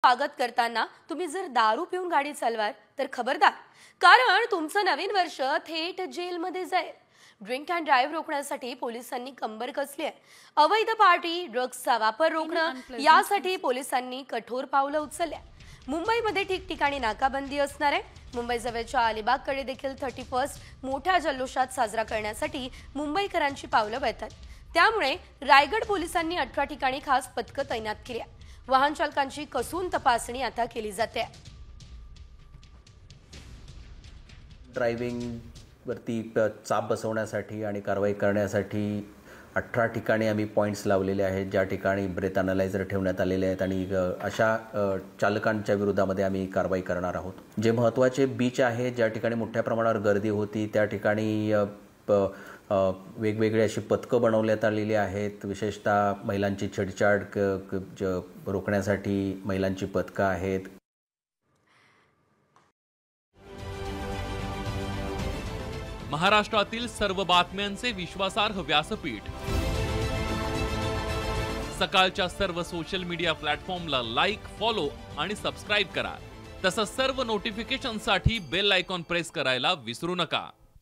स्वागत करताना तुम्ही जर दारू पिऊन गाडी चालवाल तर खबरदार, कारण तुमचं नवीन वर्ष थेट जेलमध्ये जाईल। ड्रिंक अँड ड्राइव्ह रोखण्यासाठी पोलिसांनी कंबर कसली आहे। अवैध पार्टी, ड्रग्सचा वापर रोखणं यासाठी पोलिसांनी कठोर पावलं उचलल्या। मुंबईमध्ये ठिकठिकाणी नाकाबंदी असणार आहे। मुंबईजवळच्या अलिबागकडे देखील 31 मोठ्या जल्लोषात साजरा करण्यासाठी मुंबईकरांची पावलं वळतात। त्यामुळे रायगड पोलिसांनी 18 ठिकाणी खास पथकं तैनात केली आहे। वाहन चालकांची कसून तपासणी आता केली जाते। ड्रायव्हिंग वरती चाप बसवण्यासाठी आणि कारवाई करण्यासाठी 18 ठिकाणी आम्ही पॉइंट्स लावलेले आहेत, ज्या ठिकाणी ब्रेथ अनालायझर ठेवण्यात आलेले आहेत आणि अशा चालकांच्या विरोधामध्ये आम्ही कारवाई करणार आहोत। जे महत्त्वाचे बीच आहे, ज्या ठिकाणी मोठ्या प्रमाणावर गर्दी होती, त्या ठिकाणी वेगवेगळे अशी पथकं बनवण्यात आलेली आहेत। विशेषतः महिलांची छेडछाड रोखण्यासाठी महिलांची पथकं आहेत। महाराष्ट्रातील सर्व बातम्यांचे विश्वासार्ह व्यासपीठ, सकाळच्या सर्व सोशल मीडिया प्लॅटफॉर्मला लाईक, फॉलो आणि सबस्क्राईब करा। तसंच सर्व नोटिफिकेशनसाठी बेल आयकॉन प्रेस करायला विसरू नका।